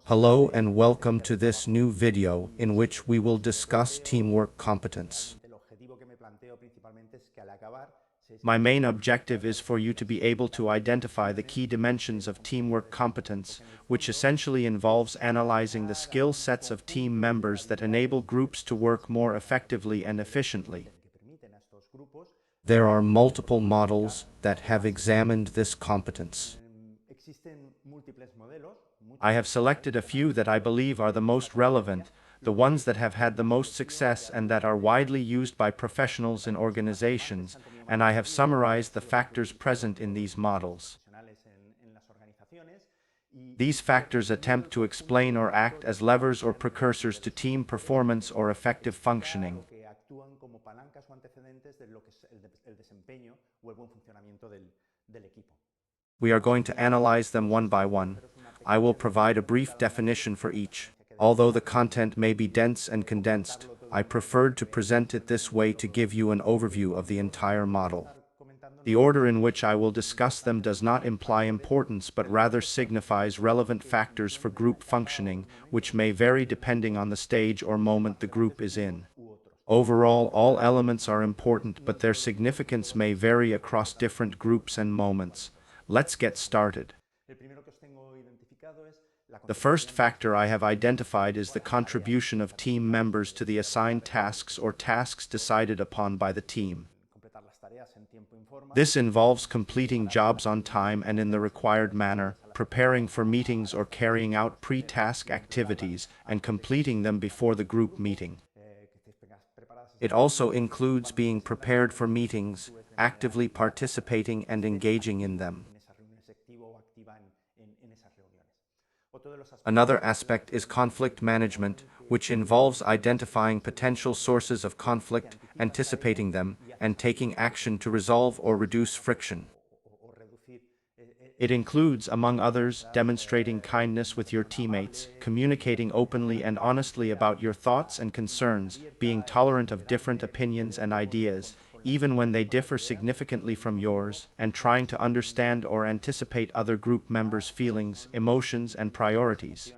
Hello and welcome to this new video in which we will discuss teamwork competence. My main objective is for you to be able to identify the key dimensions of teamwork competence, which essentially involves analyzing the skill sets of team members that enable groups to work more effectively and efficiently. There are multiple models that have examined this competence. I have selected a few that I believe are the most relevant, the ones that have had the most success and that are widely used by professionals in organizations, and I have summarized the factors present in these models. These factors attempt to explain or act as levers or precursors to team performance or effective functioning. We are going to analyze them one by one. I will provide a brief definition for each. Although the content may be dense and condensed, I preferred to present it this way to give you an overview of the entire model. The order in which I will discuss them does not imply importance but rather signifies relevant factors for group functioning, which may vary depending on the stage or moment the group is in. Overall, all elements are important, but their significance may vary across different groups and moments. Let's get started. The first factor I have identified is the contribution of team members to the assigned tasks or tasks decided upon by the team. This involves completing jobs on time and in the required manner, preparing for meetings or carrying out pre-task activities, and completing them before the group meeting. It also includes being prepared for meetings, actively participating and engaging in them. Another aspect is conflict management, which involves identifying potential sources of conflict, anticipating them, and taking action to resolve or reduce friction. It includes, among others, demonstrating kindness with your teammates, communicating openly and honestly about your thoughts and concerns, being tolerant of different opinions and ideas, even when they differ significantly from yours, and trying to understand or anticipate other group members' feelings, emotions, and priorities.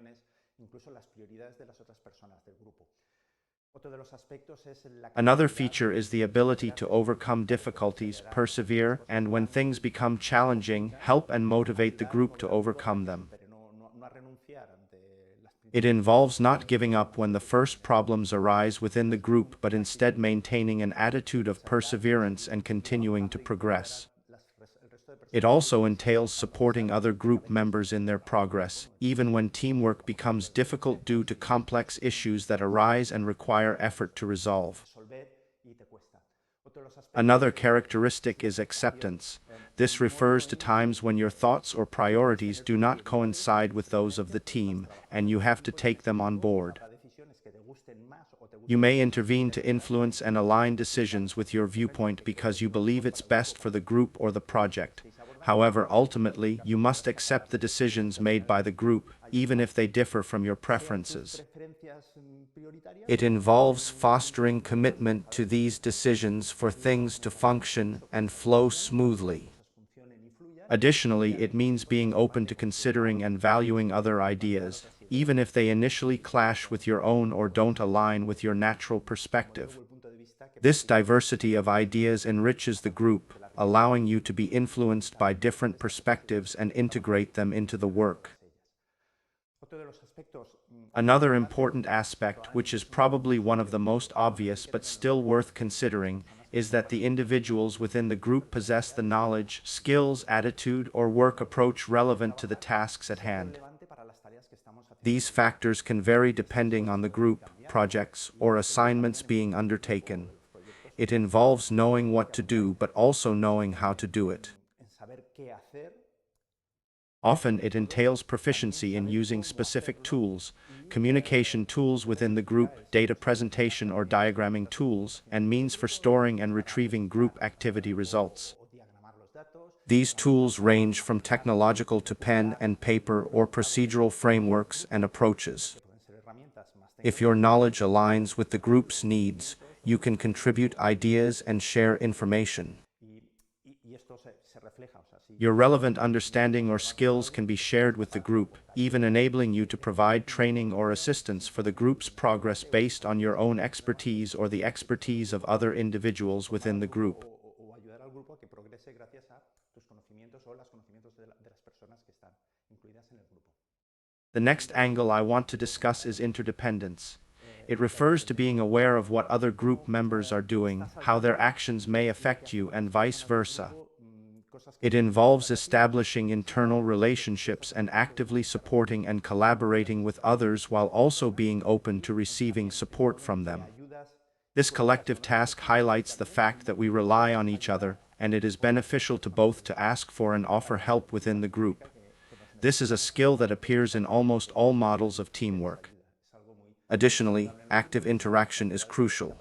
Another feature is the ability to overcome difficulties, persevere, and when things become challenging, help and motivate the group to overcome them. It involves not giving up when the first problems arise within the group, but instead maintaining an attitude of perseverance and continuing to progress. It also entails supporting other group members in their progress, even when teamwork becomes difficult due to complex issues that arise and require effort to resolve. Another characteristic is acceptance. This refers to times when your thoughts or priorities do not coincide with those of the team, and you have to take them on board. You may intervene to influence and align decisions with your viewpoint because you believe it's best for the group or the project. However, ultimately, you must accept the decisions made by the group, even if they differ from your preferences. It involves fostering commitment to these decisions for things to function and flow smoothly. Additionally, it means being open to considering and valuing other ideas, even if they initially clash with your own or don't align with your natural perspective. This diversity of ideas enriches the group, allowing you to be influenced by different perspectives and integrate them into the work. Another important aspect, which is probably one of the most obvious but still worth considering, is that the individuals within the group possess the knowledge, skills, attitude, or work approach relevant to the tasks at hand. These factors can vary depending on the group, projects, or assignments being undertaken. It involves knowing what to do but also knowing how to do it. Often it entails proficiency in using specific tools, communication tools within the group, data presentation or diagramming tools, and means for storing and retrieving group activity results. These tools range from technological to pen and paper or procedural frameworks and approaches. If your knowledge aligns with the group's needs, you can contribute ideas and share information. Your relevant understanding or skills can be shared with the group, even enabling you to provide training or assistance for the group's progress based on your own expertise or the expertise of other individuals within the group. The next angle I want to discuss is interdependence. It refers to being aware of what other group members are doing, how their actions may affect you, and vice versa. It involves establishing internal relationships and actively supporting and collaborating with others while also being open to receiving support from them. This collective task highlights the fact that we rely on each other, and it is beneficial to both to ask for and offer help within the group. This is a skill that appears in almost all models of teamwork. Additionally, active interaction is crucial.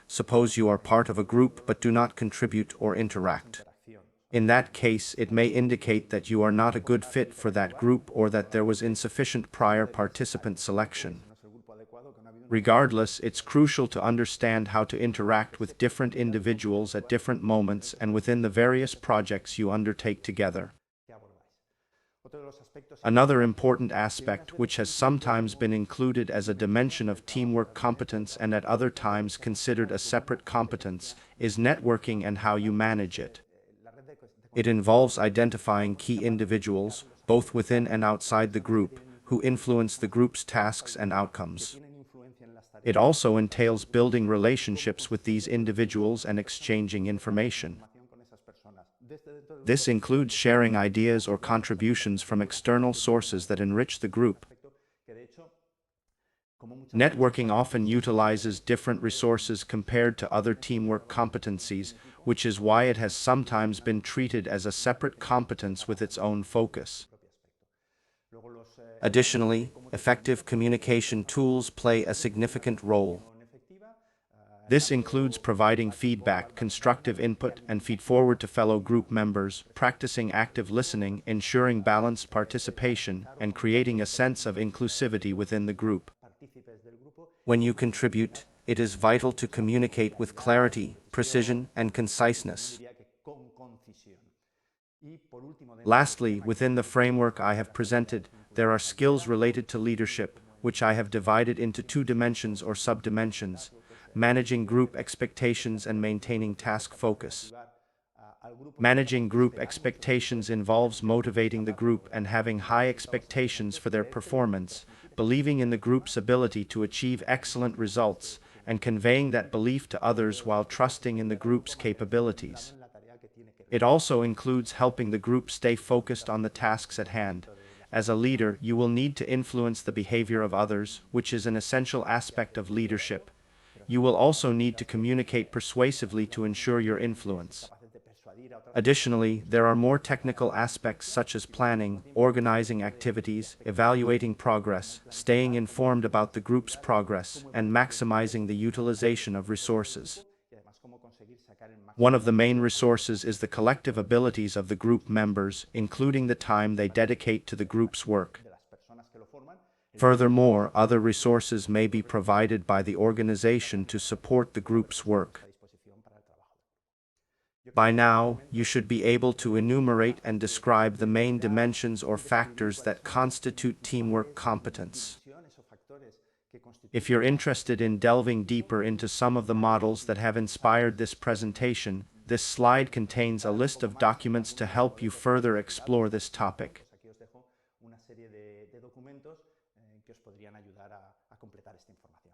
Suppose you are part of a group but do not contribute or interact. In that case, it may indicate that you are not a good fit for that group or that there was insufficient prior participant selection. Regardless, it's crucial to understand how to interact with different individuals at different moments and within the various projects you undertake together. Another important aspect, which has sometimes been included as a dimension of teamwork competence and at other times considered a separate competence, is networking and how you manage it. It involves identifying key individuals, both within and outside the group, who influence the group's tasks and outcomes. It also entails building relationships with these individuals and exchanging information. This includes sharing ideas or contributions from external sources that enrich the group. Networking often utilizes different resources compared to other teamwork competencies, which is why it has sometimes been treated as a separate competence with its own focus. Additionally, effective communication tools play a significant role. This includes providing feedback, constructive input, and feed-forward to fellow group members, practicing active listening, ensuring balanced participation, and creating a sense of inclusivity within the group. When you contribute, it is vital to communicate with clarity, precision, and conciseness. Lastly, within the framework I have presented, there are skills related to leadership, which I have divided into two dimensions or subdimensions: managing group expectations and maintaining task focus. Managing group expectations involves motivating the group and having high expectations for their performance, believing in the group's ability to achieve excellent results, and conveying that belief to others while trusting in the group's capabilities. It also includes helping the group stay focused on the tasks at hand. As a leader, you will need to influence the behavior of others, which is an essential aspect of leadership. You will also need to communicate persuasively to ensure your influence. Additionally, there are more technical aspects such as planning, organizing activities, evaluating progress, staying informed about the group's progress, and maximizing the utilization of resources. One of the main resources is the collective abilities of the group members, including the time they dedicate to the group's work. Furthermore, other resources may be provided by the organization to support the group's work. By now, you should be able to enumerate and describe the main dimensions or factors that constitute teamwork competence. If you're interested in delving deeper into some of the models that have inspired this presentation, this slide contains a list of documents to help you further explore this topic. Una serie de documentos que os podrían ayudar a completar esta información.